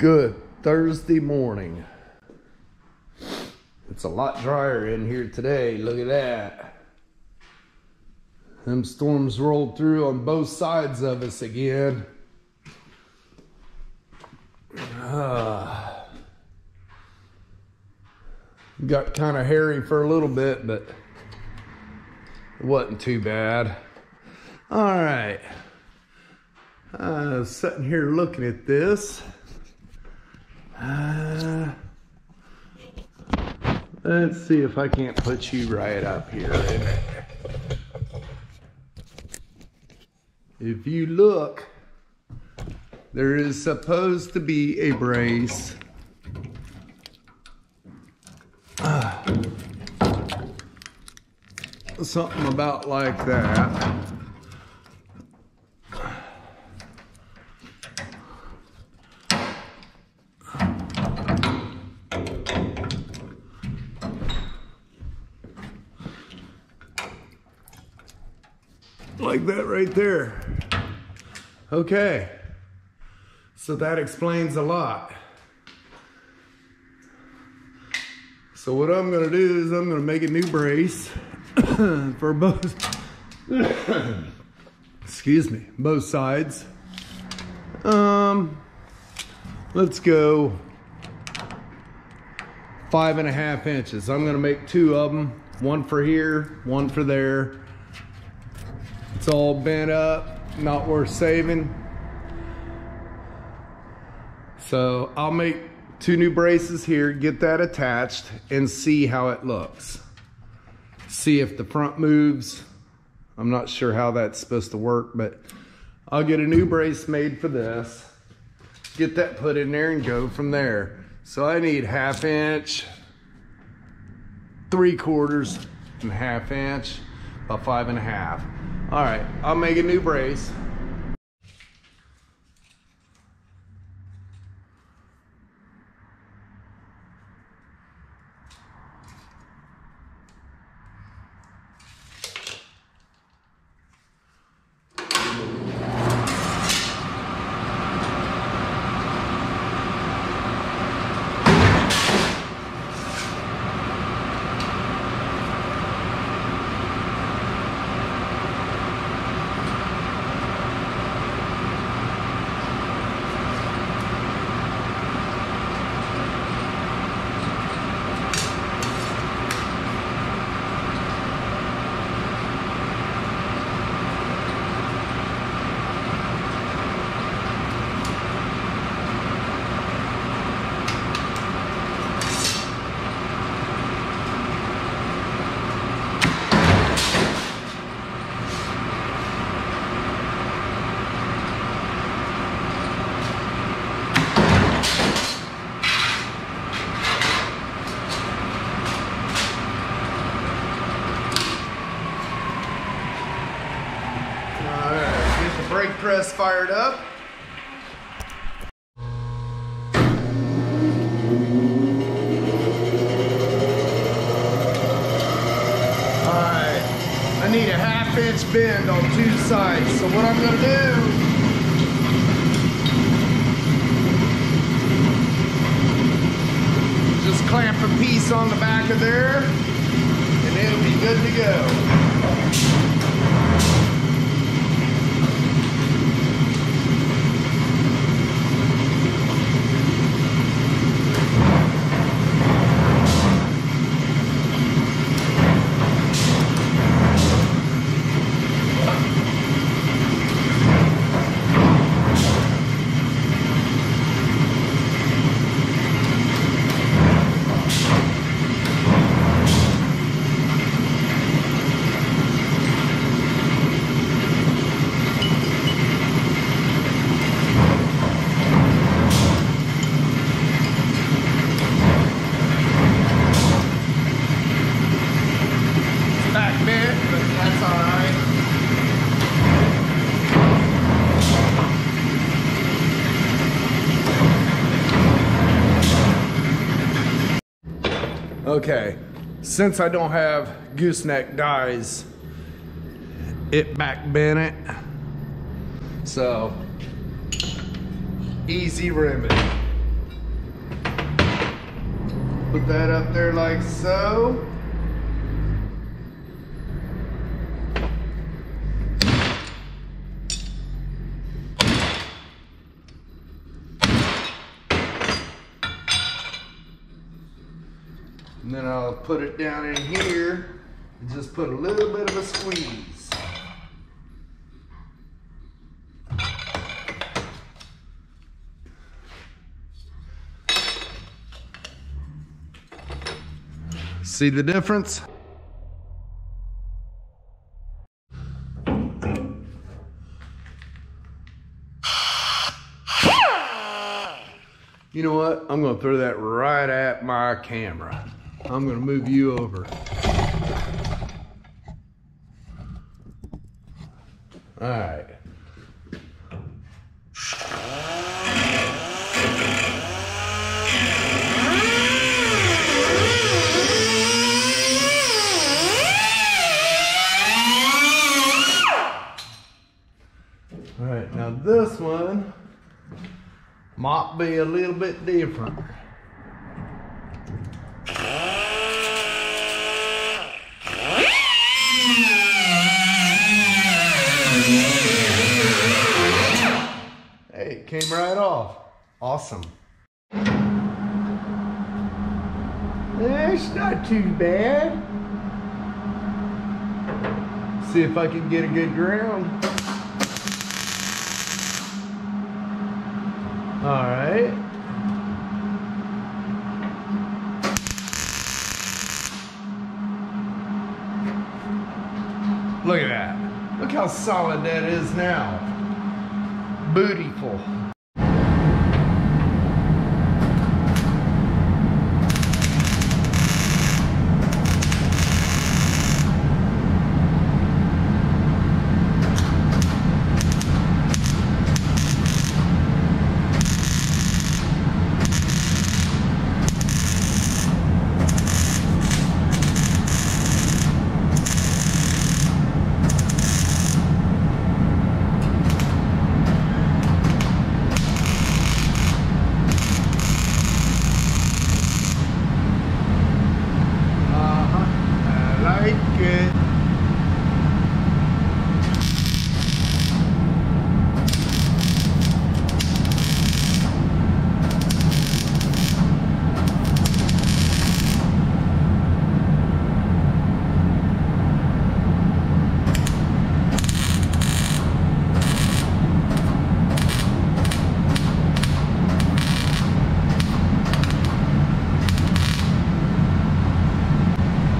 Good Thursday morning. It's a lot drier in here today. Look at that. Them storms rolled through on both sides of us again. Got kind of hairy for a little bit, but it wasn't too bad. All right. Sitting here looking at this. Let's see if I can't put you right up here. If you look, there is supposed to be a brace. Something about like that. Like that right there. Okay, so that explains a lot. So what I'm gonna do is I'm gonna make a new brace for both, excuse me, both sides. Let's go 5.5 inches. I'm gonna make 2 of them, one for here, one for there. It's all bent up, not worth saving. So I'll make 2 new braces here, get that attached, and see how it looks. See if the front moves. I'm not sure how that's supposed to work, but I'll get a new brace made for this, get that put in there, and go from there. So I need 1/2 inch, 3/4, and 1/2 inch, about 5.5. All right, I'll make a new brace. Brake press fired up. Alright, I need a 1/2 inch bend on 2 sides. So what I'm gonna do, just clamp a piece on the back of there and it'll be good to go. Okay, since I don't have gooseneck dies, it back bent it. So, easy remedy. Put that up there like so. And then I'll put it down in here and just put a little bit of a squeeze. See the difference? You know what? I'm gonna throw that right at my camera. I'm gonna move you over. All right. All right, now this one might be a little bit different. Hey, it came right off. Awesome. It's not too bad. See if I can get a good ground. All right. Look at that. Look how solid that is now. Beautiful.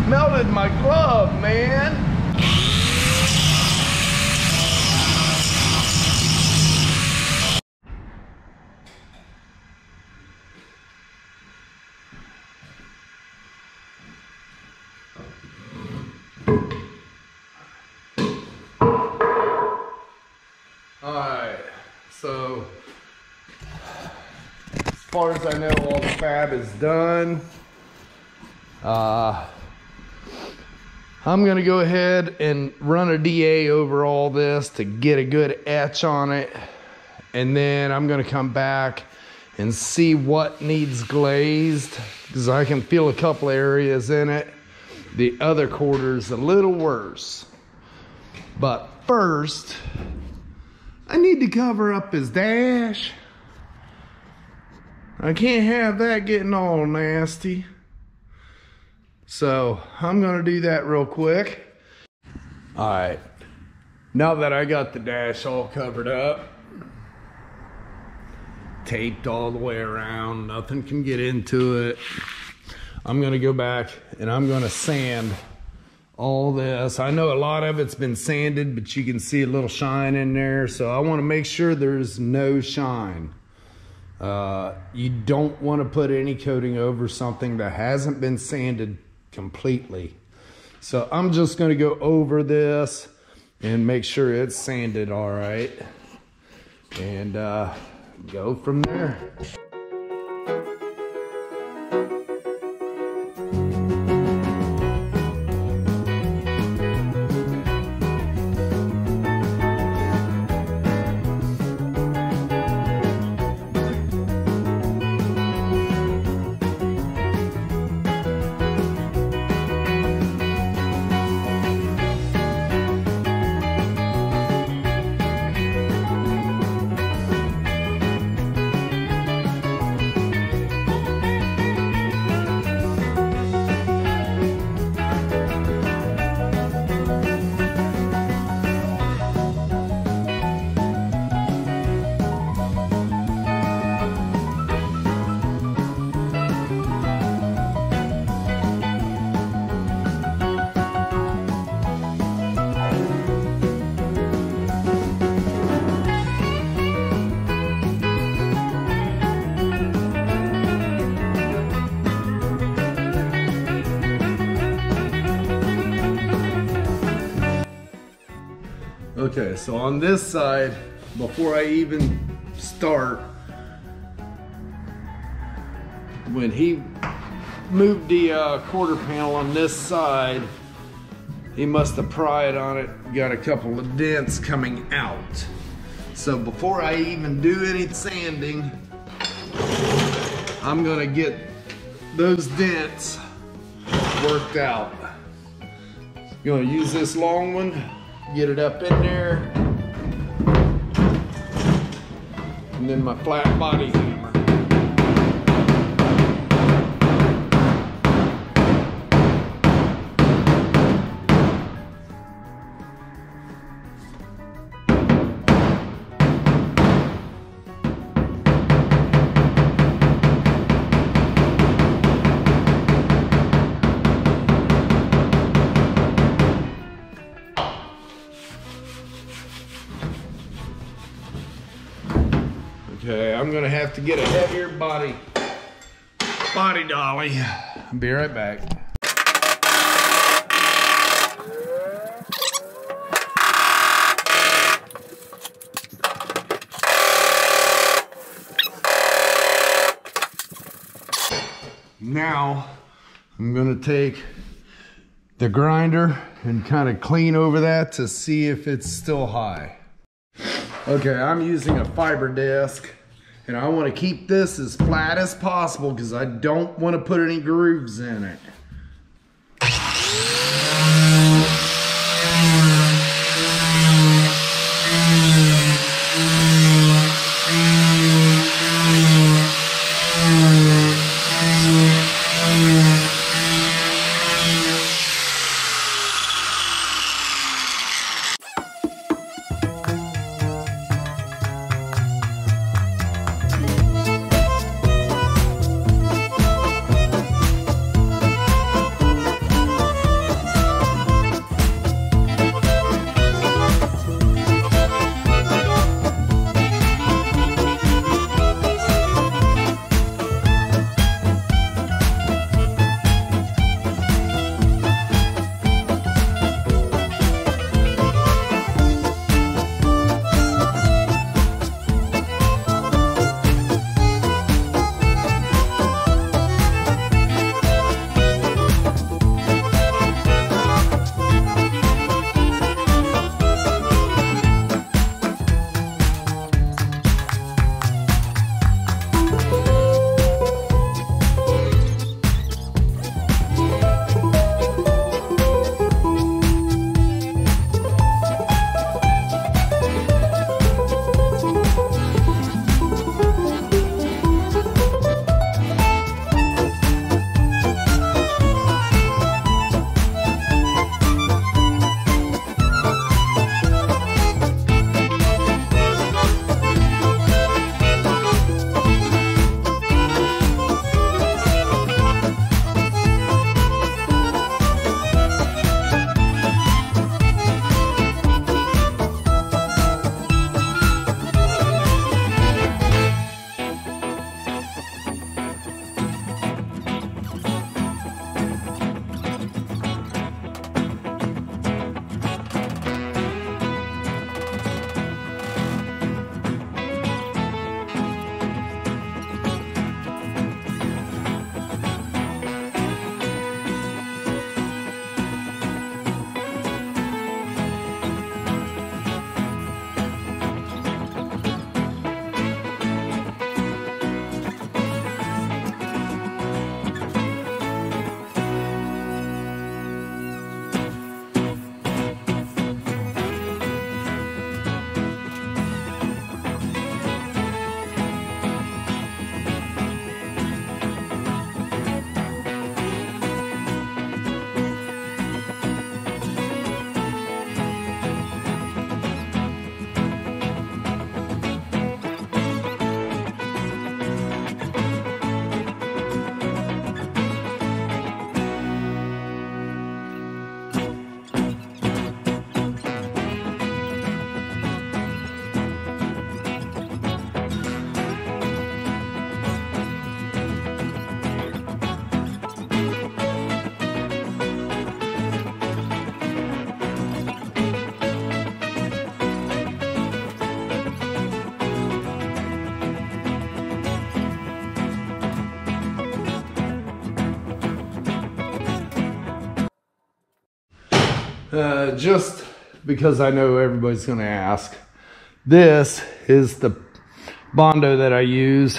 Melted my glove, man. All right, so as far as I know, all the fab is done. I'm gonna go ahead and run a DA over all this to get a good etch on it. And then I'm gonna come back and see what needs glazed, because I can feel a couple areas in it. The other quarter's a little worse. But first, I need to cover up his dash. I can't have that getting all nasty. So I'm gonna do that real quick. All right, now that I got the dash all covered up, taped all the way around, nothing can get into it, I'm gonna go back and I'm gonna sand all this. I know a lot of it's been sanded, but you can see a little shine in there, so I wanna make sure there's no shine. You don't wanna put any coating over something that hasn't been sanded completely. So I'm just going to go over this and make sure it's sanded all right, and go from there. Okay, so on this side, before I even start, when he moved the quarter panel on this side, he must have pried on it, got a couple of dents coming out. So before I even do any sanding, I'm gonna get those dents worked out. Gonna use this long one, get it up in there, and then my flat body hammer. Okay, I'm gonna have to get a heavier body dolly. I'll be right back. Now, I'm gonna take the grinder and kind of clean over that to see if it's still high. Okay, I'm using a fiber disc, and I want to keep this as flat as possible because I don't want to put any grooves in it. Just because I know everybody's going to ask. This is the Bondo that I use.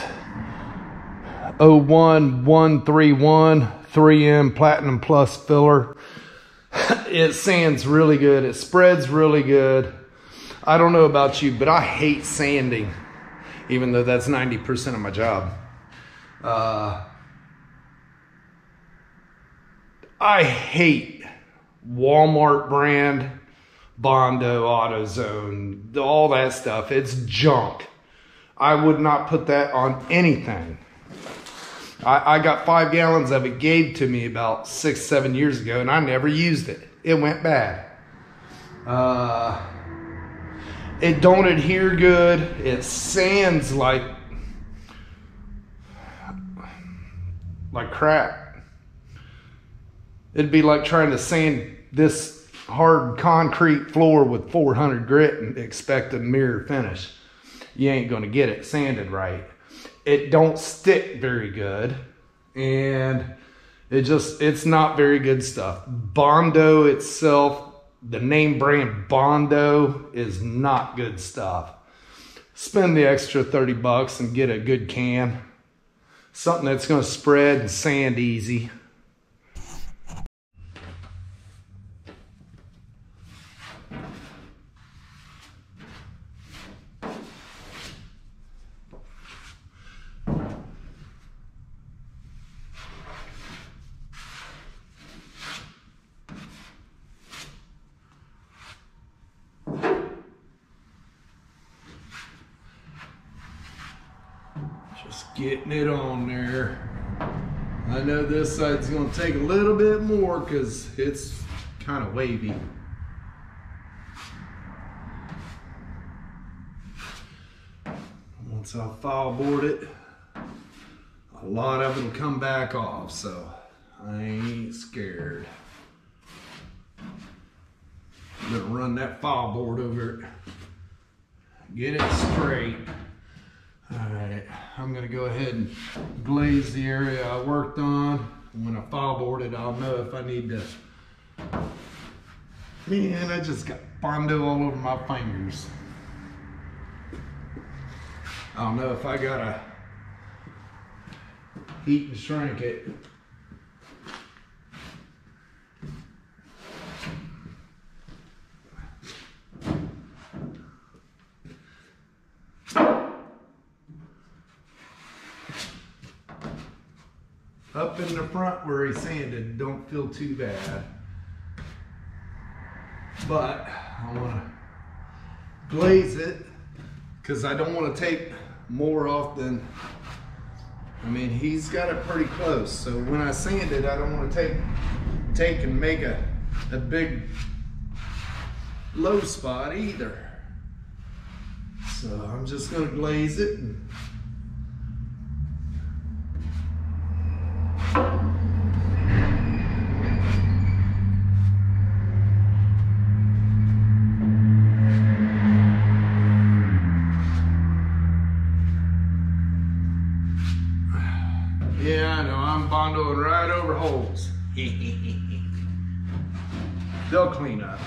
01131 3M Platinum Plus filler. It sands really good. It spreads really good. I don't know about you, but I hate sanding, even though that's 90% of my job. I hate Walmart brand, Bondo, AutoZone, all that stuff. It's junk. I would not put that on anything. I got 5 gallons of it, gave to me about 6-7 years ago, and I never used it. It went bad. It don't adhere good. It sands like crap. It'd be like trying to sand this hard concrete floor with 400 grit and expect a mirror finish. You ain't gonna get it sanded right. It don't stick very good, and it's not very good stuff. Bondo itself, the name brand Bondo, is not good stuff. Spend the extra 30 bucks and get a good can. Something that's gonna spread and sand easy. Just getting it on there. I know this side's gonna take a little bit more because it's kind of wavy. Once I file board it, a lot of it will come back off, so I ain't scared. I'm gonna run that file board over it, get it straight. Alright, I'm going to go ahead and glaze the area I worked on. When I file board it, I'll know if I need to. Man, I just got Bondo all over my fingers. I don't know if I got to heat and shrink it. Up in the front where he sanded, don't feel too bad. But I want to glaze it because I don't want to take more off than, I mean, he's got it pretty close. So when I sand it, I don't want to take and make a big low spot either. So I'm just going to glaze it. Yeah, I know, I'm bondoing right over holes. They'll clean up.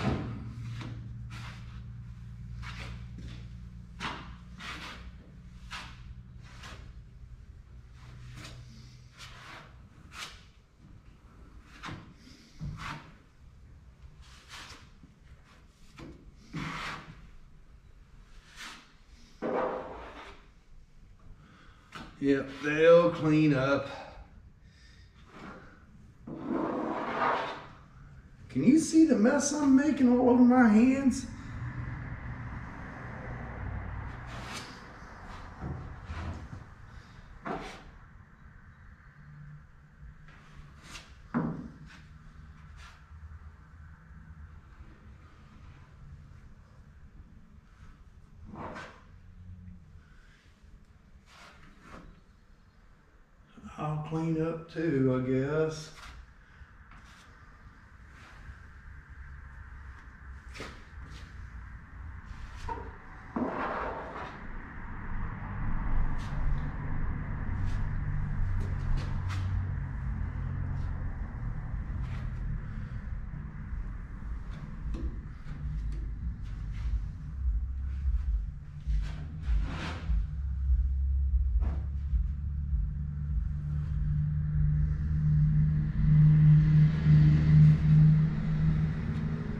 Yep, they'll clean up. Can you see the mess I'm making all over my hands? I'll clean up too, I guess.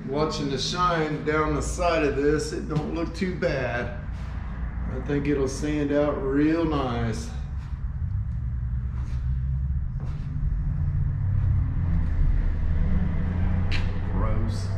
Watching the shine down the side of this, it don't look too bad. I think it'll sand out real nice. Gross.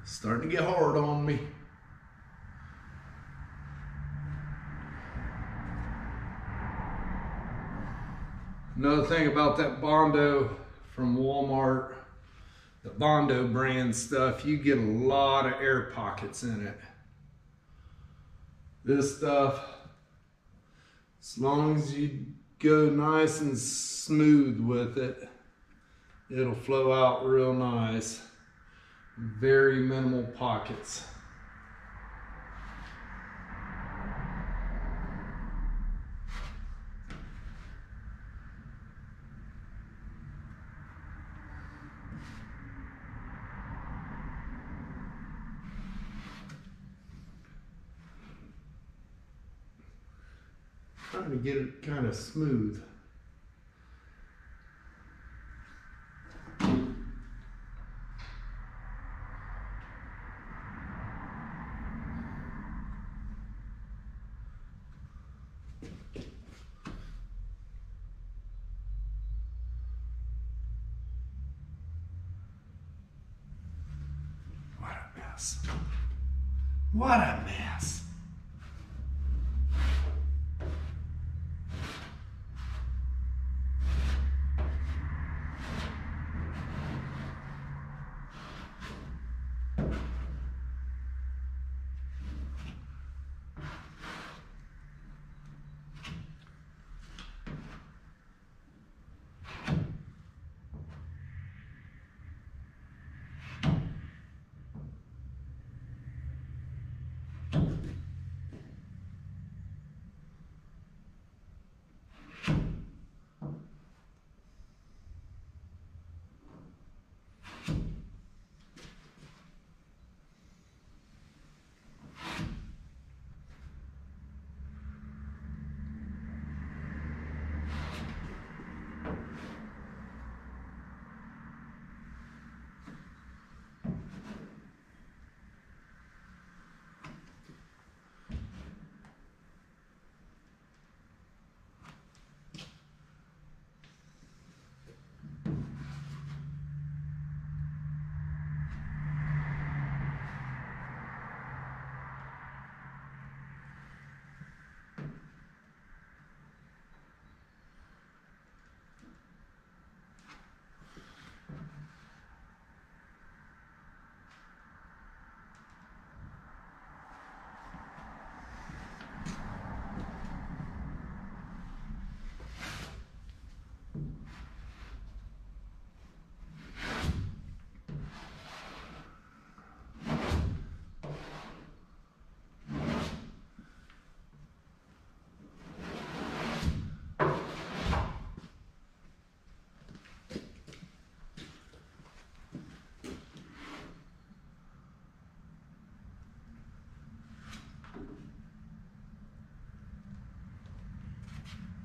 Starting to get hard on me. Another thing about that Bondo from Walmart, the Bondo brand stuff, you get a lot of air pockets in it. This stuff, as long as you go nice and smooth with it, it'll flow out real nice. Very minimal pockets. Trying to get it kind of smooth. What a mess.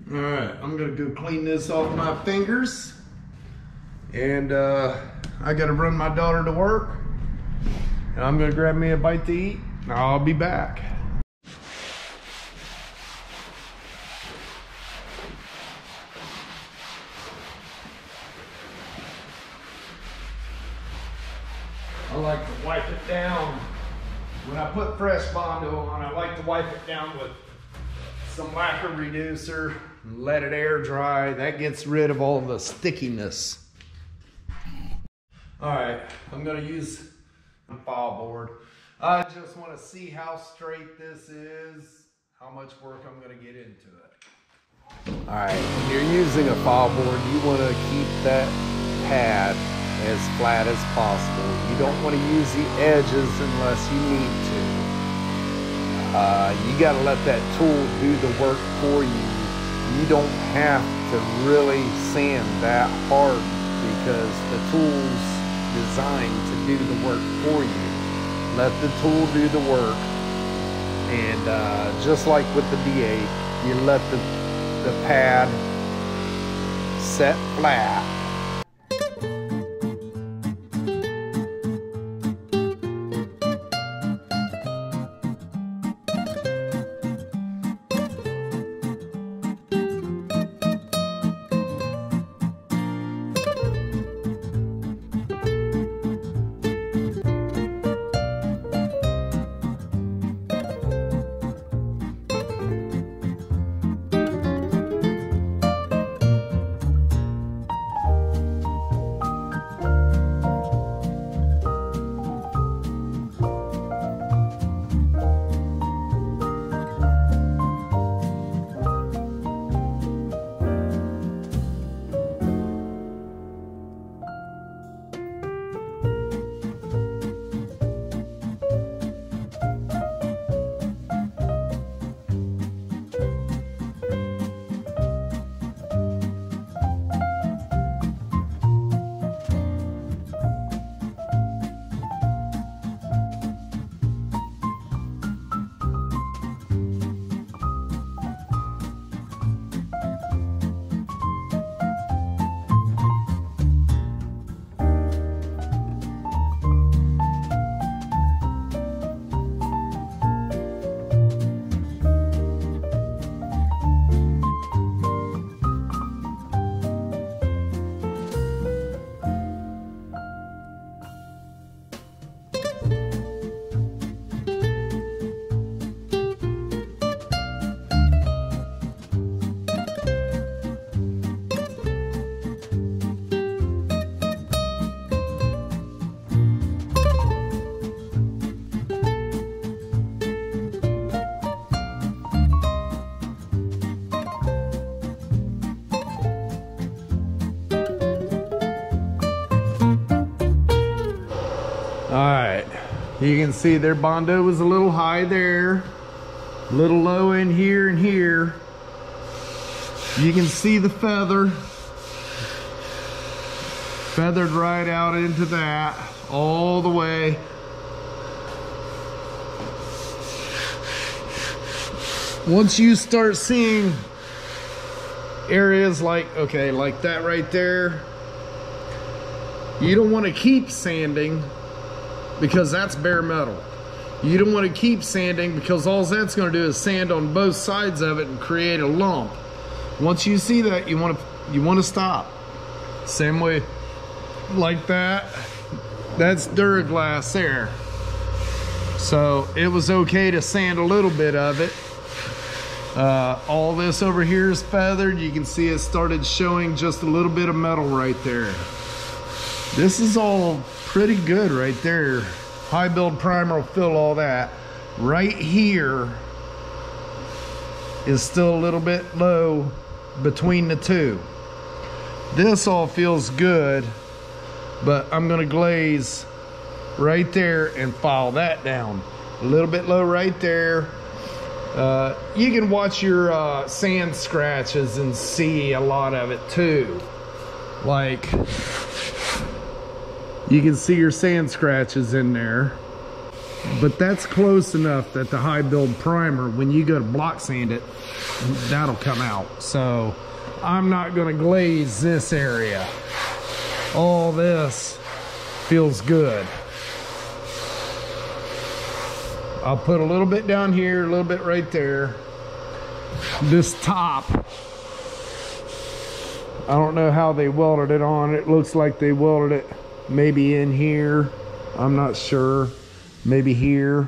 All right, I'm gonna go clean this off my fingers, and I gotta run my daughter to work, and I'm gonna grab me a bite to eat, and I'll be back. I like to wipe it down. When I put fresh Bondo on, I like to wipe it down with some lacquer reducer and let it air dry. That gets rid of all the stickiness. All right, I'm gonna use File board. I just want to see how straight this is, how much work I'm going to get into it. All right, when you're using a file board, you want to keep that pad as flat as possible. You don't want to use the edges unless you need to. You got to let that tool do the work for you. You don't have to really sand that hard because the tool's designed to do the work for you. Let the tool do the work, and just like with the D8, you let the pad set flat. All right, you can see their Bondo was a little high there, a little low in here and here. You can see the feather, feathered right out into that, all the way. Once you start seeing areas like, okay, like that right there, you don't want to keep sanding because that's bare metal. You don't want to keep sanding because all that's going to do is sand on both sides of it and create a lump. Once you see that, you want to stop. Same way like that. That's Duraglass there. So it was okay to sand a little bit of it. All this over here is feathered. You can see it started showing just a little bit of metal right there. This is all pretty good right there. High build primer will fill all that. Right here is still a little bit low between the two. This all feels good, but I'm gonna glaze right there and file that down. A little bit low right there. You can watch your sand scratches and see a lot of it too. Like, you can see your sand scratches in there, but that's close enough that the high build primer, when you go to block sand it, that'll come out. So I'm not gonna glaze this area. All this feels good. I'll put a little bit down here, a little bit right there. This top, I don't know how they welded it on. It looks like they welded it maybe in here. I'm not sure. Maybe here.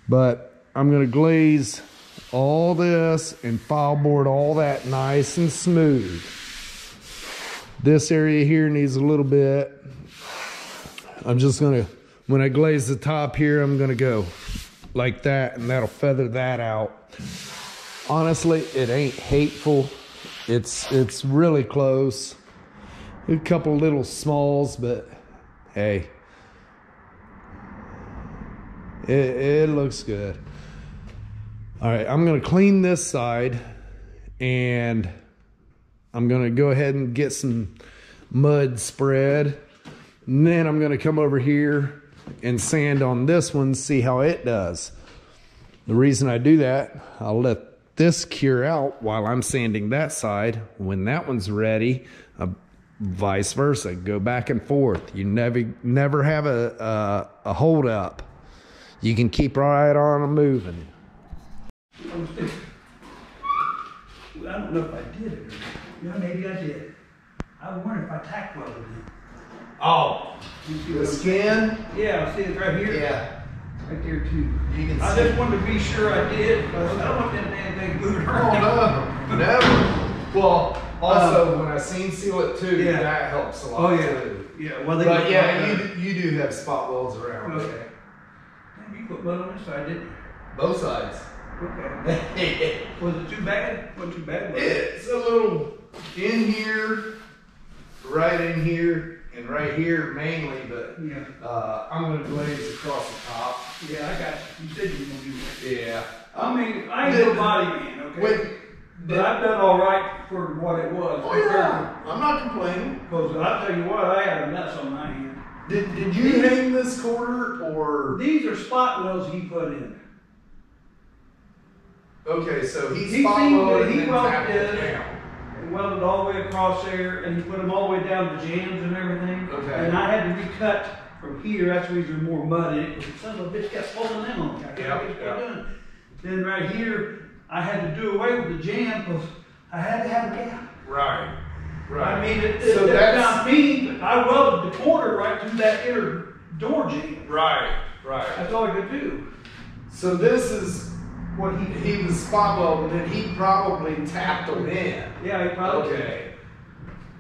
But I'm gonna glaze all this and file board all that nice and smooth. This area here needs a little bit. I'm just gonna, when I glaze the top here, I'm gonna go like that, and that'll feather that out. Honestly, it ain't hateful. It's really close. A couple little smalls, but hey, it looks good. All right, I'm gonna clean this side, and I'm gonna go ahead and get some mud spread, and then I'm gonna come over here and sand on this one, see how it does. The reason I do that, I'll let this cure out while I'm sanding that side. When that one's ready, vice versa, go back and forth. You never have a hold up. You can keep right on moving. I don't know if I did it or not. Yeah, maybe I did. I wonder if I tack welded it. Oh, the skin? Yeah, see it right here? Yeah. Right there too. You can I see. just wanted to be sure I did, because I don't want that damn thing moving around. Oh, no, never. Well, also, when I seam seal it too, yeah. that helps a lot too. Yeah, well, but yeah, you do have spot welds around. Okay. Damn, you put mud on this side, didn't you? Both sides. Okay. Was it too bad? Wasn't too bad, was it? It's a little in here, right in here, and right here mainly, but yeah. I'm going to glaze across the top. Yeah, I got you. You said you were going to do that. Yeah. I mean, I ain't no body man, okay? But I've done all right for what it was. Oh yeah, I'm not complaining. Because I'll tell you what, I had a mess on my hand. Did you hang this quarter, or? These are spot welds he put in. Okay, so He spot welded he and welded tapped it it down. and welded all the way across there, and he put them all the way down to jams and everything. Okay. And I had to recut from here. That's the reason there's more mud in it. Because son of a bitch kept falling in on me. Yep. Then right here, I had to do away with the jam because I had to have a gap. Right. Right. I mean, So that sounds mean, but I welded the corner right through that inner door jam. Right. Right. That's all I could do. So this is What he was spot welding, and he probably tapped them in. Yeah, he probably. Okay.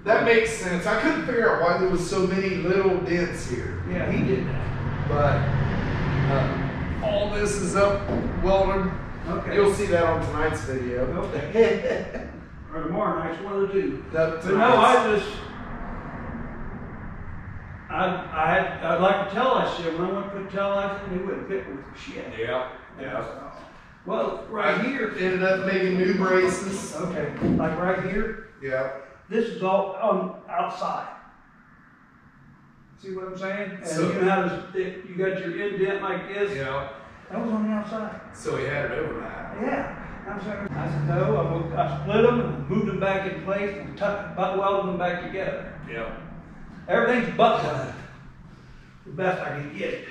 That makes sense. I couldn't figure out why there was so many little dents here. Yeah, he did that. But all this is up welded. Okay. You'll see that on tonight's video. Okay. Or tomorrow night, one of the two. But no, I'd like to tell that shit. When I went to put tell that shit, it wouldn't fit with shit. Yeah. Yeah. Well, right here. Ended up making new braces. Okay. Like right here. Yeah. This is all on outside. See what I'm saying? And So, you know how you got your indent like this? Yeah. That was on the outside. So he had it over that. Yeah. I said, no, I split them and moved them back in place and butt welded them back together. Yeah. Everything's butt welded. The best I can get it.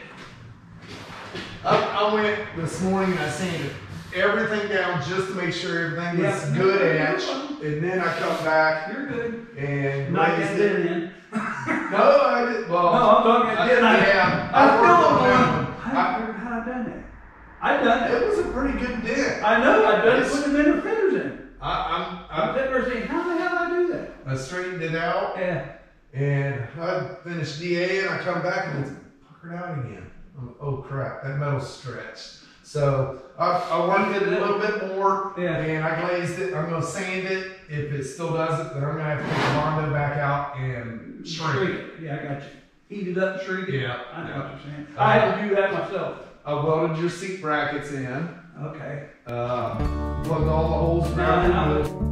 I went this morning and I sanded everything down just to make sure everything was good edge. And then I come back. You're good. And not glazed getting it. in. No, I didn't. Well, no, I'm talking about yeah, I worked on feel that one. I figured how I done that. I done it. It was a pretty good dent. I know. I done it with the inner fenders in. I'm sitting there saying, how the hell did I do that? I straightened it out. Yeah. And I finished DA and I come back and it's puckered out again. Oh crap, that metal's stretched. So I worked it a little bit more and I glazed it. I'm gonna sand it. If it still does it, then I'm gonna have to take the BONDO back out and shrink it. Yeah, I got you. Heat it up, shrink it. Yeah. I know what you're saying. I had to do that myself. I welded your seat brackets in. Okay. Plugged all the holes down.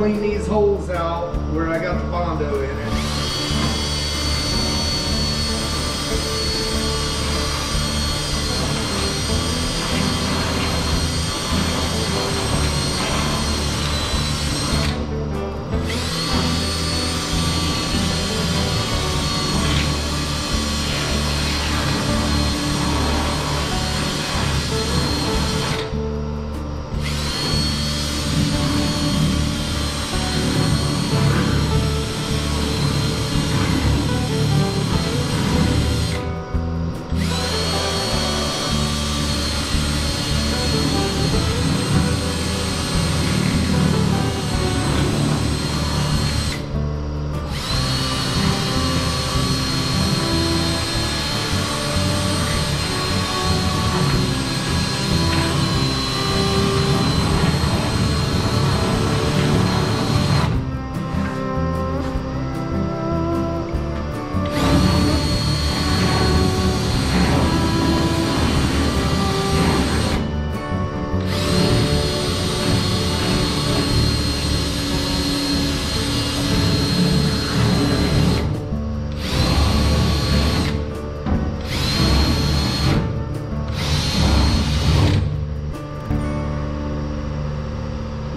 clean these holes out where I got the Bondo in it.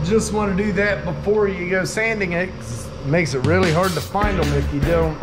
Just want to do that before you go sanding it, 'cause it makes it really hard to find them if you don't.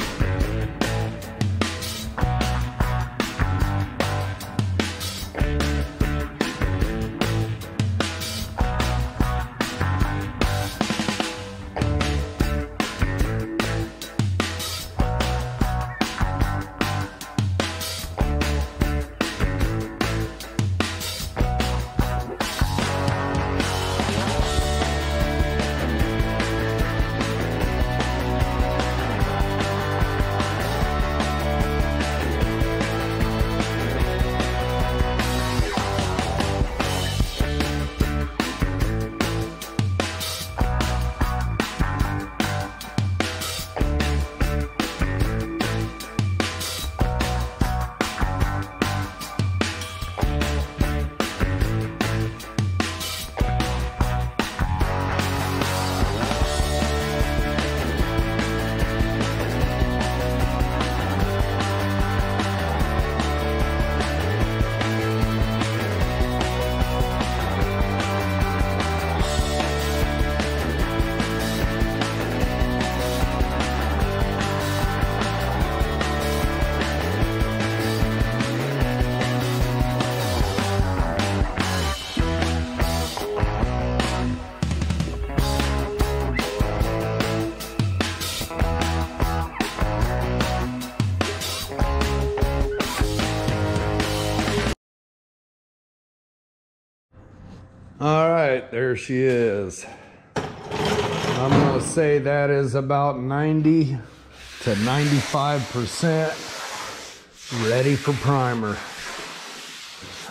All right, there she is. I'm gonna say that is about 90 to 95% ready for primer.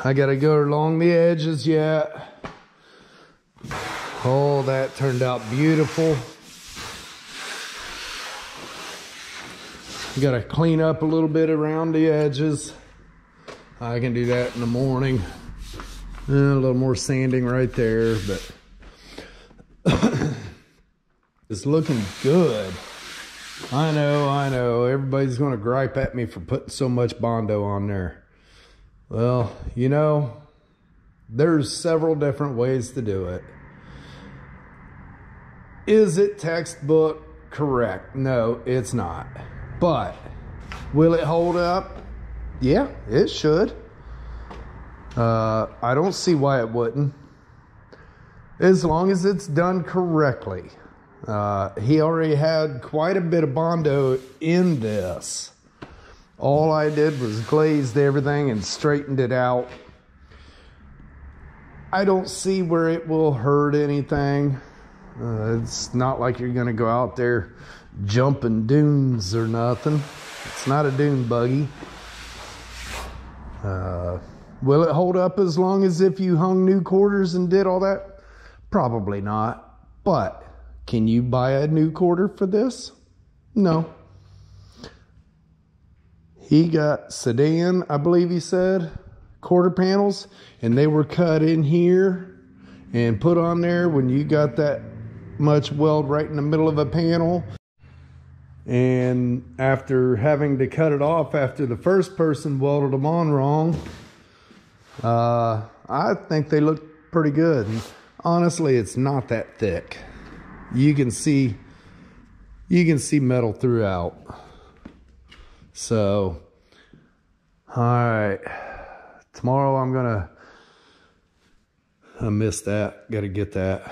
I gotta go along the edges yet. Oh, that turned out beautiful. Gotta clean up a little bit around the edges. I can do that in the morning. A little more sanding right there, but it's looking good. I know. Everybody's gonna gripe at me for putting so much Bondo on there. Well, you know, there's several different ways to do it. Is it textbook correct? No, it's not. But will it hold up? Yeah, it should. I don't see why it wouldn't, as long as it's done correctly. He already had quite a bit of Bondo in this. All I did was glazed everything and straightened it out. I don't see where it will hurt anything. It's not like you're gonna go out there jumping dunes or nothing. It's not a dune buggy. Will it hold up as long as if you hung new quarters and did all that? Probably not. But can you buy a new quarter for this? No. He got sedan, I believe he said, quarter panels, and they were cut in here and put on there when you got that much weld right in the middle of a panel. And after having to cut it off after the first person welded them on wrong, I think they look pretty good. And honestly, it's not that thick. You can see metal throughout. So, all right. Tomorrow I missed that. Got to get that.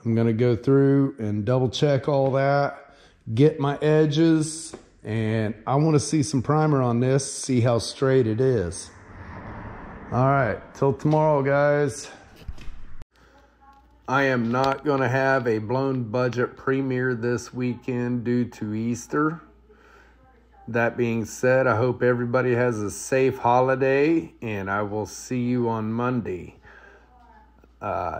I'm going to go through and double check all that, get my edges, and I want to see some primer on this, see how straight it is. All right, till tomorrow, guys. I am not going to have a blown budget premiere this weekend due to Easter. That being said, I hope everybody has a safe holiday, and I will see you on Monday.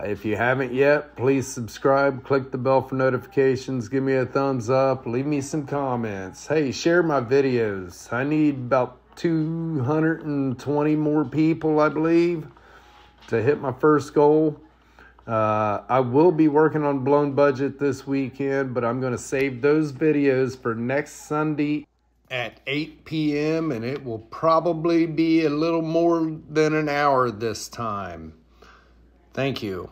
If you haven't yet, please subscribe, click the bell for notifications, give me a thumbs up, leave me some comments. Hey, share my videos. I need about 220 more people, I believe, to hit my first goal. I will be working on blown budget this weekend, but I'm going to save those videos for next Sunday at 8 p.m. and it will probably be a little more than an hour this time. Thank you.